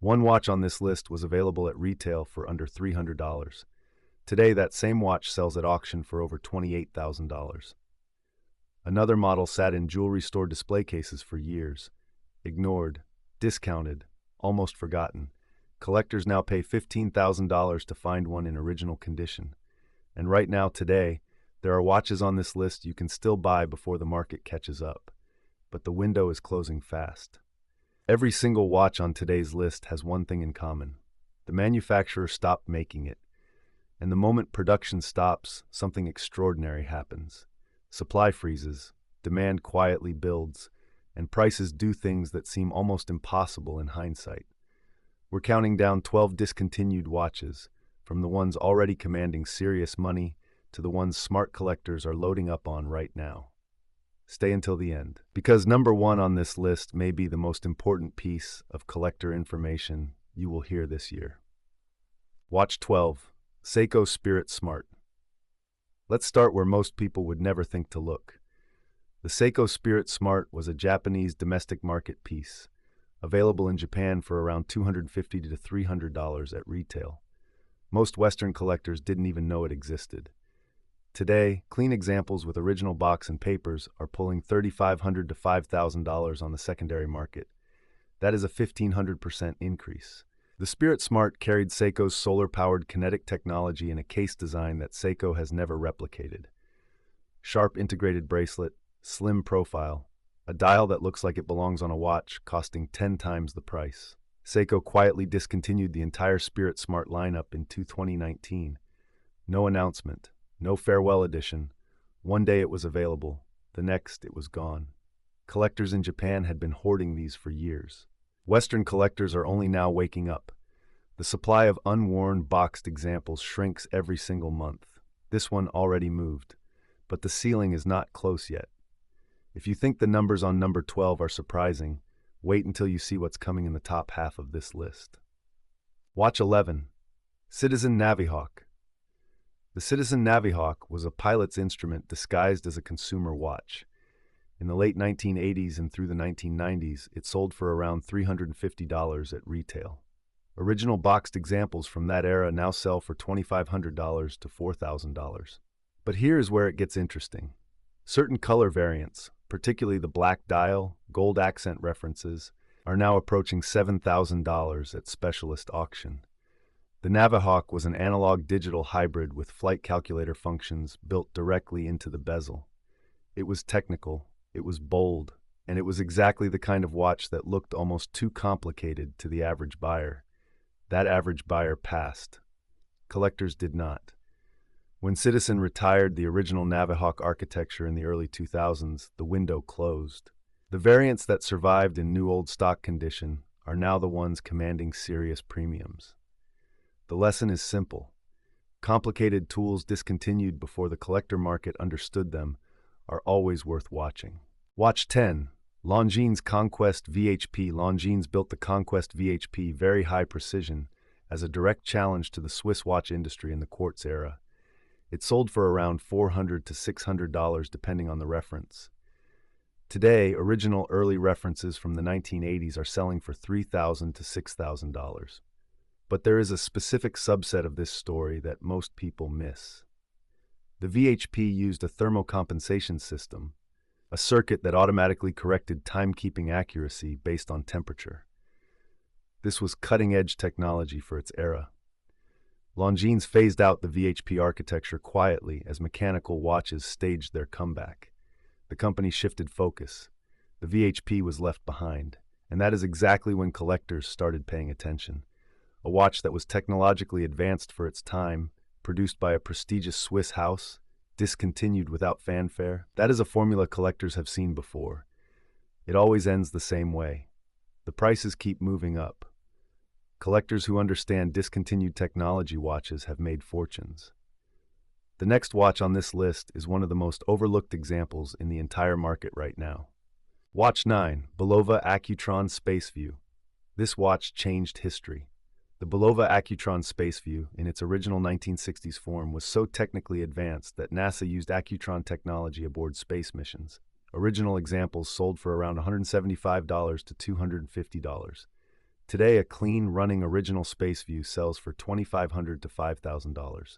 One watch on this list was available at retail for under $300. Today, that same watch sells at auction for over $28,000. Another model sat in jewelry store display cases for years. Ignored, discounted, almost forgotten. Collectors now pay $15,000 to find one in original condition. And right now, today, there are watches on this list you can still buy before the market catches up. But the window is closing fast. Every single watch on today's list has one thing in common. The manufacturer stopped making it. And the moment production stops, something extraordinary happens. Supply freezes, demand quietly builds, and prices do things that seem almost impossible in hindsight. We're counting down 12 discontinued watches, from the ones already commanding serious money to the ones smart collectors are loading up on right now. Stay until the end, because number one on this list may be the most important piece of collector information you will hear this year. Watch 12, Seiko Spirit Smart. Let's start where most people would never think to look. The Seiko Spirit Smart was a Japanese domestic market piece, available in Japan for around $250 to $300 at retail. Most Western collectors didn't even know it existed. Today, clean examples with original box and papers are pulling $3,500 to $5,000 on the secondary market. That is a 1,500% increase. The Spirit Smart carried Seiko's solar-powered kinetic technology in a case design that Seiko has never replicated. Sharp integrated bracelet, slim profile, a dial that looks like it belongs on a watch costing 10 times the price. Seiko quietly discontinued the entire Spirit Smart lineup in 2019. No announcement, no farewell edition. One day it was available, the next it was gone. Collectors in Japan had been hoarding these for years. Western collectors are only now waking up. The supply of unworn, boxed examples shrinks every single month. This one already moved, but the ceiling is not close yet. If you think the numbers on number 12 are surprising, wait until you see what's coming in the top half of this list. Watch 11, Citizen Navihawk. The Citizen Navihawk was a pilot's instrument disguised as a consumer watch. In the late 1980s and through the 1990s, it sold for around $350 at retail. Original boxed examples from that era now sell for $2,500 to $4,000. But here's where it gets interesting. Certain color variants, particularly the black dial, gold accent references, are now approaching $7,000 at specialist auction. The Navihawk was an analog-digital hybrid with flight calculator functions built directly into the bezel. It was technical, it was bold, and it was exactly the kind of watch that looked almost too complicated to the average buyer. That average buyer passed. Collectors did not. When Citizen retired the original Navihawk architecture in the early 2000s, the window closed. The variants that survived in new old stock condition are now the ones commanding serious premiums. The lesson is simple. Complicated tools discontinued before the collector market understood them are always worth watching. Watch 10, Longines Conquest VHP. Longines built the Conquest VHP very high precision as a direct challenge to the Swiss watch industry in the quartz era. It sold for around $400 to $600 depending on the reference. Today, original early references from the 1980s are selling for $3,000 to $6,000. But there is a specific subset of this story that most people miss. The VHP used a thermocompensation system, a circuit that automatically corrected timekeeping accuracy based on temperature. This was cutting-edge technology for its era. Longines phased out the VHP architecture quietly as mechanical watches staged their comeback. The company shifted focus. The VHP was left behind, and that is exactly when collectors started paying attention. A watch that was technologically advanced for its time, produced by a prestigious Swiss house, discontinued without fanfare. That is a formula collectors have seen before. It always ends the same way. The prices keep moving up. Collectors who understand discontinued technology watches have made fortunes. The next watch on this list is one of the most overlooked examples in the entire market right now. Watch 9, Bulova Accutron Spaceview. This watch changed history. The Bulova Accutron Spaceview, in its original 1960s form, was so technically advanced that NASA used Accutron technology aboard space missions. Original examples sold for around $175 to $250. Today, a clean, running original Spaceview sells for $2,500 to $5,000.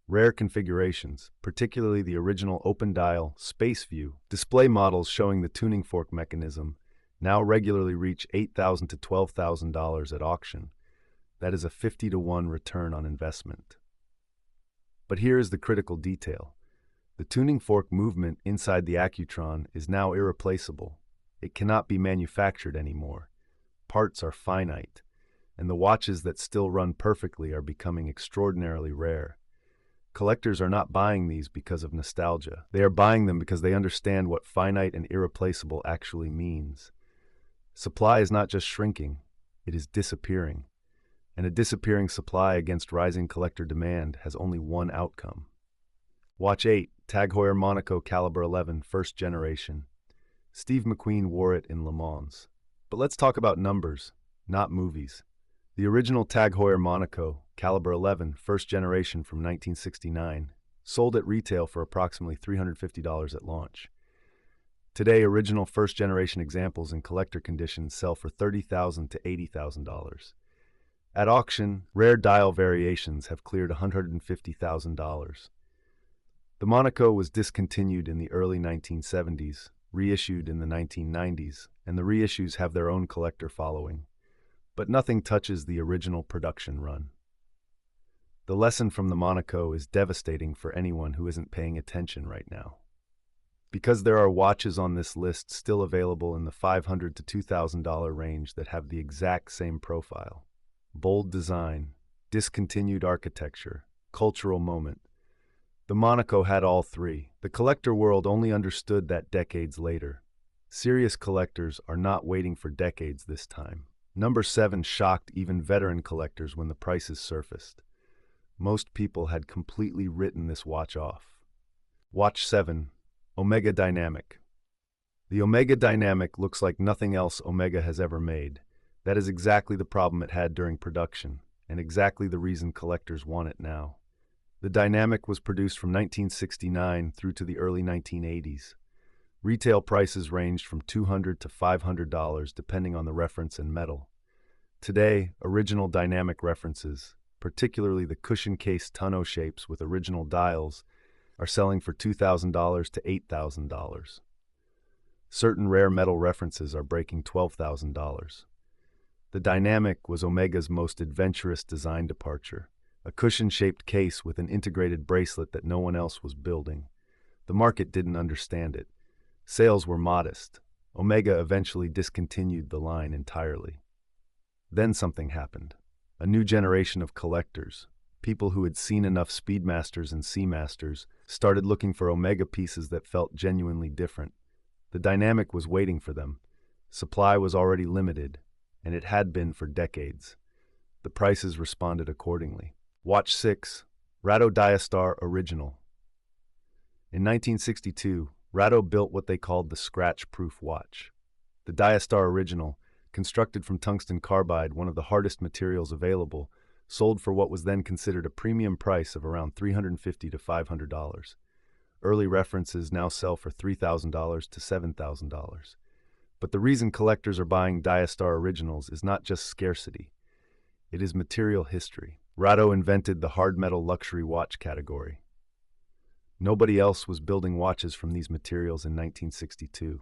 Rare configurations, particularly the original open-dial Spaceview display models showing the tuning fork mechanism, now regularly reach $8,000 to $12,000 at auction. That is a 50-to-1 return on investment. But here is the critical detail. The tuning fork movement inside the Accutron is now irreplaceable. It cannot be manufactured anymore. Parts are finite, and the watches that still run perfectly are becoming extraordinarily rare. Collectors are not buying these because of nostalgia. They are buying them because they understand what finite and irreplaceable actually means. Supply is not just shrinking, it is disappearing. And a disappearing supply against rising collector demand has only one outcome. Watch 8, TAG Heuer Monaco Caliber 11, first generation. Steve McQueen wore it in Le Mans. But let's talk about numbers, not movies. The original TAG Heuer Monaco, Caliber 11, first generation from 1969, sold at retail for approximately $350 at launch. Today, original first-generation examples in collector condition sell for $30,000 to $80,000. At auction, rare dial variations have cleared $150,000. The Monaco was discontinued in the early 1970s, reissued in the 1990s, and the reissues have their own collector following. But nothing touches the original production run. The lesson from the Monaco is devastating for anyone who isn't paying attention right now. Because there are watches on this list still available in the $500 to $2,000 range that have the exact same profile. Bold design, discontinued architecture, cultural moment. The Monaco had all three. The collector world only understood that decades later. Serious collectors are not waiting for decades this time. Number 7 shocked even veteran collectors when the prices surfaced. Most people had completely written this watch off. Watch 7, Omega Dynamic. The Omega Dynamic looks like nothing else Omega has ever made. That is exactly the problem it had during production, and exactly the reason collectors want it now. The Dynamic was produced from 1969 through to the early 1980s. Retail prices ranged from $200 to $500 depending on the reference and metal. Today, original Dynamic references, particularly the cushion-case tonneau shapes with original dials, are selling for $2,000 to $8,000. Certain rare metal references are breaking $12,000. The Dynamic was Omega's most adventurous design departure, a cushion-shaped case with an integrated bracelet that no one else was building. The market didn't understand it. Sales were modest. Omega eventually discontinued the line entirely. Then something happened. A new generation of collectors, people who had seen enough Speedmasters and Seamasters, started looking for Omega pieces that felt genuinely different. The Dynamic was waiting for them. Supply was already limited, and it had been for decades. The prices responded accordingly. Watch 6, Rado Diastar Original. In 1962, Rado built what they called the scratch-proof watch. The Diastar Original, constructed from tungsten carbide, one of the hardest materials available, sold for what was then considered a premium price of around $350 to $500. Early references now sell for $3,000 to $7,000. But the reason collectors are buying Diastar Originals is not just scarcity. It is material history. Rado invented the hard metal luxury watch category. Nobody else was building watches from these materials in 1962.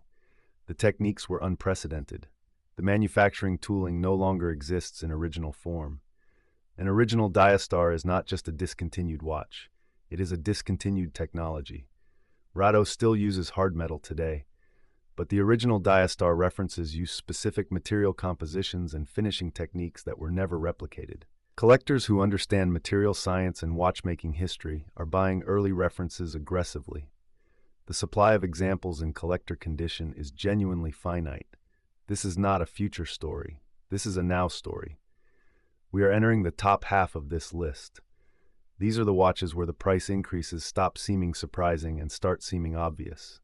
The techniques were unprecedented. The manufacturing tooling no longer exists in original form. An original Diastar is not just a discontinued watch. It is a discontinued technology. Rado still uses hard metal today, but the original Diastar references use specific material compositions and finishing techniques that were never replicated. Collectors who understand material science and watchmaking history are buying early references aggressively. The supply of examples in collector condition is genuinely finite. This is not a future story. This is a now story. We are entering the top half of this list. These are the watches where the price increases stop seeming surprising and start seeming obvious.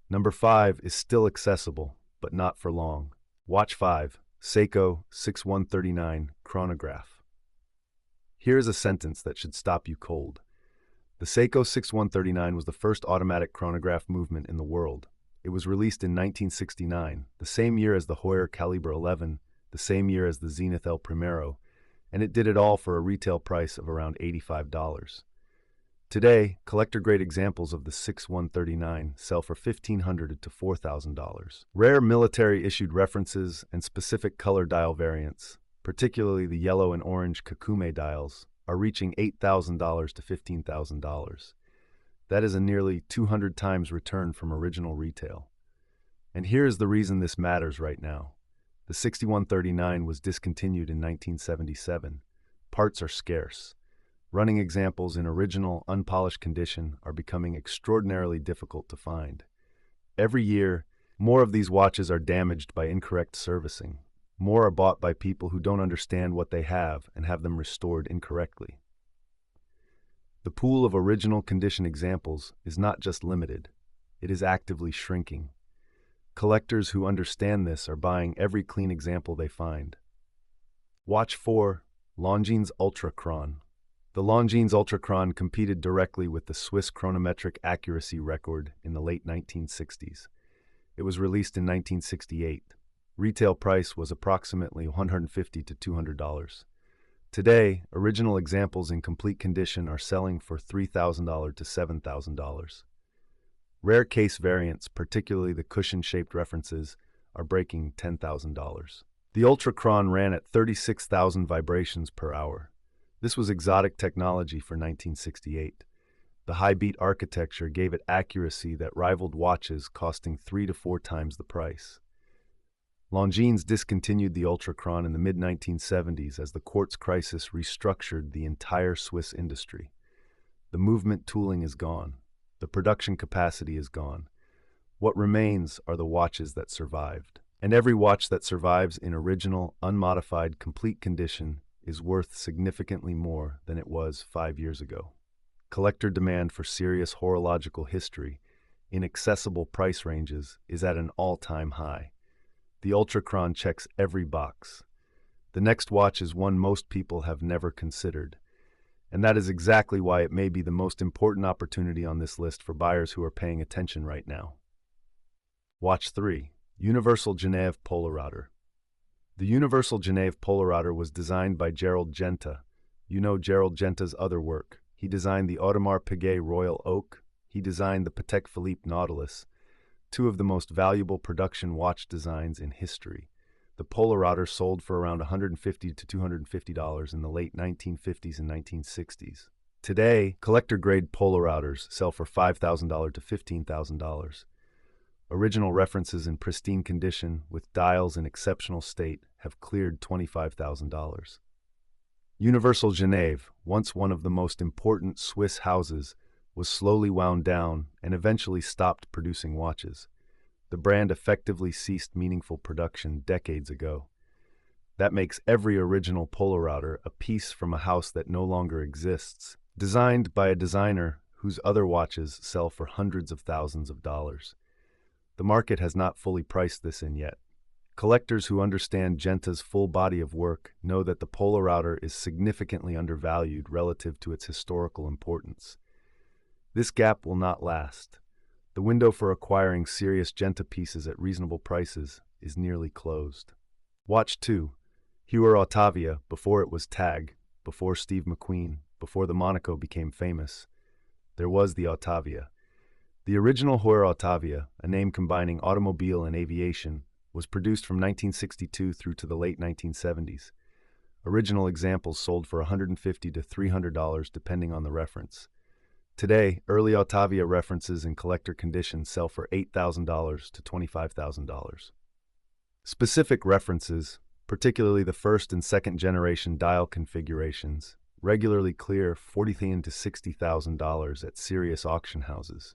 Number 5 is still accessible, but not for long. Watch 5, Seiko 6139 Chronograph. Here is a sentence that should stop you cold. The Seiko 6139 was the first automatic chronograph movement in the world. It was released in 1969, the same year as the Heuer Caliber 11, the same year as the Zenith El Primero, and it did it all for a retail price of around $85. Today, collector-grade examples of the 6139 sell for $1,500 to $4,000. Rare military-issued references and specific color dial variants, particularly the yellow and orange Kakume dials, are reaching $8,000 to $15,000. That is a nearly 200 times return from original retail. And here is the reason this matters right now. The 6139 was discontinued in 1977. Parts are scarce. Running examples in original, unpolished condition are becoming extraordinarily difficult to find. Every year, more of these watches are damaged by incorrect servicing. More are bought by people who don't understand what they have and have them restored incorrectly. The pool of original condition examples is not just limited, it is actively shrinking. Collectors who understand this are buying every clean example they find. Watch 4, Longines Ultrachron. The Longines Ultrachron competed directly with the Swiss chronometric accuracy record in the late 1960s. It was released in 1968. Retail price was approximately $150 to $200. Today, original examples in complete condition are selling for $3,000 to $7,000. Rare case variants, particularly the cushion-shaped references, are breaking $10,000. The Ultrachron ran at 36,000 vibrations per hour. This was exotic technology for 1968. The high-beat architecture gave it accuracy that rivaled watches costing 3 to 4 times the price. Longines discontinued the Ultrachron in the mid-1970s as the quartz crisis restructured the entire Swiss industry. The movement tooling is gone. The production capacity is gone. What remains are the watches that survived. And every watch that survives in original, unmodified, complete condition is worth significantly more than it was 5 years ago. Collector demand for serious horological history in accessible price ranges is at an all-time high. The Ultrachron checks every box. The next watch is one most people have never considered, and that is exactly why it may be the most important opportunity on this list for buyers who are paying attention right now. Watch 3, Universal Genève Polarotter. The Universal Genève Polarotter was designed by Gerald Genta. You know Gerald Genta's other work. He designed the Audemars Piguet Royal Oak. He designed the Patek Philippe Nautilus, two of the most valuable production watch designs in history. The Polarotter sold for around $150 to $250 in the late 1950s and 1960s. Today, collector-grade Polarotters sell for $5,000 to $15,000. Original references in pristine condition with dials in exceptional state have cleared $25,000. Universal Genève, once one of the most important Swiss houses, was slowly wound down and eventually stopped producing watches. The brand effectively ceased meaningful production decades ago. That makes every original Polarotter a piece from a house that no longer exists, designed by a designer whose other watches sell for hundreds of thousands of dollars. The market has not fully priced this in yet. Collectors who understand Genta's full body of work know that the Polarotter is significantly undervalued relative to its historical importance. This gap will not last. The window for acquiring serious Genta pieces at reasonable prices is nearly closed. Watch 2, Heuer Autavia, before it was TAG, before Steve McQueen, before the Monaco became famous. There was the Autavia. The original Heuer Autavia, a name combining automobile and aviation, was produced from 1962 through to the late 1970s. Original examples sold for $150 to $300 depending on the reference. Today, early Autavia references in collector condition sell for $8,000 to $25,000. Specific references, particularly the first and second generation dial configurations, regularly clear $40,000 to $60,000 at serious auction houses.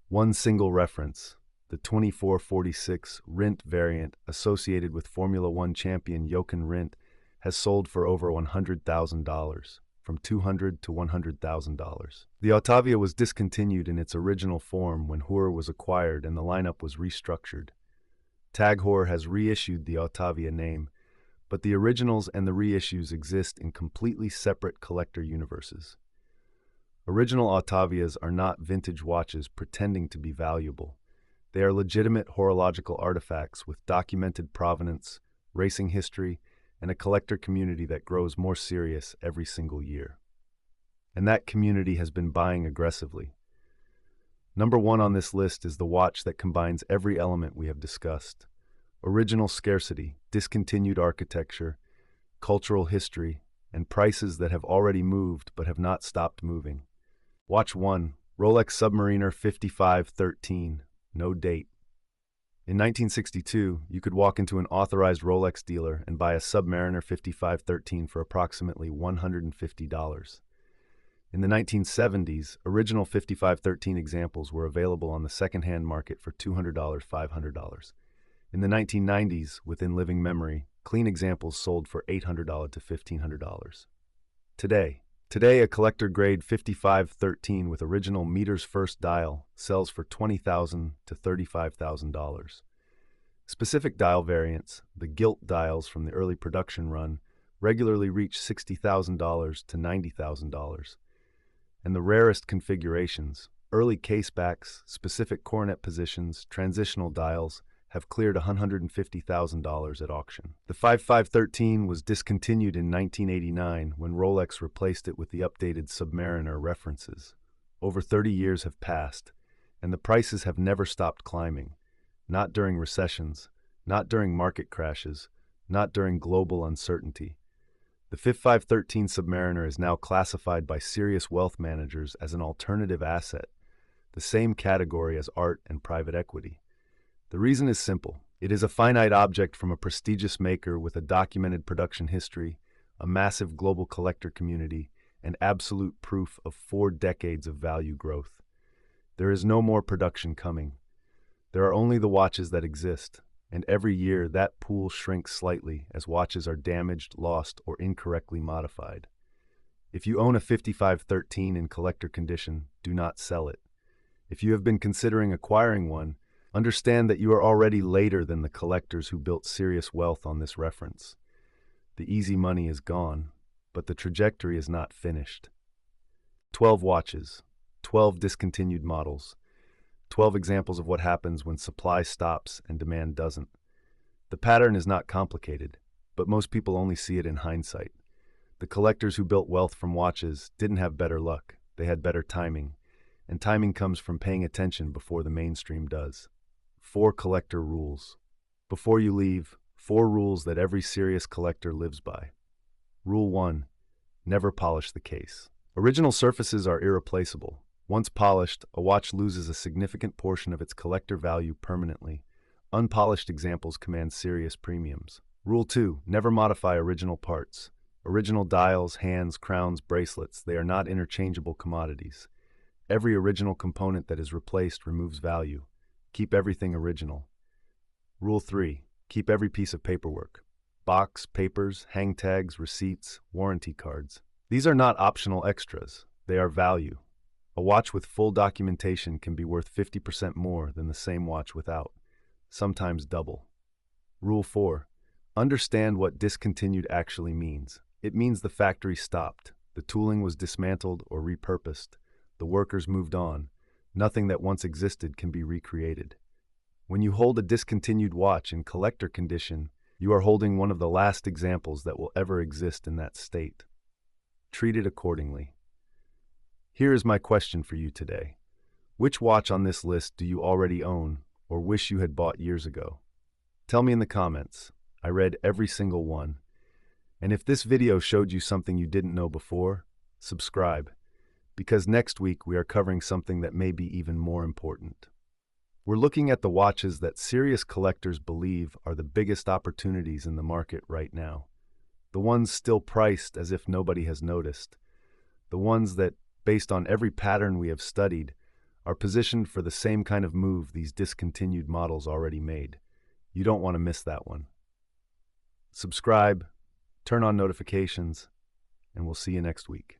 One single reference, the 2446 Rindt variant associated with Formula One champion Jochen Rindt, has sold for over $100,000, from $200,000 to $100,000. The Autavia was discontinued in its original form when Heuer was acquired and the lineup was restructured. TAG Heuer has reissued the Autavia name, but the originals and the reissues exist in completely separate collector universes. Original Autavias are not vintage watches pretending to be valuable. They are legitimate horological artifacts with documented provenance, racing history, and a collector community that grows more serious every single year. And that community has been buying aggressively. Number one on this list is the watch that combines every element we have discussed: original scarcity, discontinued architecture, cultural history, and prices that have already moved but have not stopped moving. Watch 1, Rolex Submariner 5513, no date. In 1962, you could walk into an authorized Rolex dealer and buy a Submariner 5513 for approximately $150. In the 1970s, original 5513 examples were available on the second-hand market for $200, $500. In the 1990s, within living memory, clean examples sold for $800 to $1,500. Today, a collector-grade 5513 with original meters first dial sells for $20,000 to $35,000. Specific dial variants, the gilt dials from the early production run, regularly reach $60,000 to $90,000. And the rarest configurations, early casebacks, specific coronet positions, transitional dials, have cleared $150,000 at auction. The 5513 was discontinued in 1989 when Rolex replaced it with the updated Submariner references. Over 30 years have passed, and the prices have never stopped climbing. Not during recessions, not during market crashes, not during global uncertainty. The 5513 Submariner is now classified by serious wealth managers as an alternative asset, the same category as art and private equity. The reason is simple. It is a finite object from a prestigious maker with a documented production history, a massive global collector community, and absolute proof of 4 decades of value growth. There is no more production coming. There are only the watches that exist, and every year that pool shrinks slightly as watches are damaged, lost, or incorrectly modified. If you own a 5513 in collector condition, do not sell it. If you have been considering acquiring one, understand that you are already later than the collectors who built serious wealth on this reference. The easy money is gone, but the trajectory is not finished. 12 watches, 12 discontinued models, 12 examples of what happens when supply stops and demand doesn't. The pattern is not complicated, but most people only see it in hindsight. The collectors who built wealth from watches didn't have better luck, they had better timing, and timing comes from paying attention before the mainstream does. 4 collector rules. Before you leave, 4 rules that every serious collector lives by. Rule 1. Never polish the case. Original surfaces are irreplaceable. Once polished, a watch loses a significant portion of its collector value permanently. Unpolished examples command serious premiums. Rule 2. Never modify original parts. Original dials, hands, crowns, bracelets, they are not interchangeable commodities. Every original component that is replaced removes value. Keep everything original. Rule 3. Keep every piece of paperwork. Box, papers, hang tags, receipts, warranty cards. These are not optional extras. They are value. A watch with full documentation can be worth 50% more than the same watch without, sometimes double. Rule 4. Understand what discontinued actually means. It means the factory stopped, the tooling was dismantled or repurposed, the workers moved on. Nothing that once existed can be recreated. When you hold a discontinued watch in collector condition, you are holding one of the last examples that will ever exist in that state. Treat it accordingly. Here is my question for you today. Which watch on this list do you already own or wish you had bought years ago? Tell me in the comments. I read every single one. And if this video showed you something you didn't know before, subscribe, because next week we are covering something that may be even more important. We're looking at the watches that serious collectors believe are the biggest opportunities in the market right now. The ones still priced as if nobody has noticed. The ones that, based on every pattern we have studied, are positioned for the same kind of move these discontinued models already made. You don't want to miss that one. Subscribe, turn on notifications, and we'll see you next week.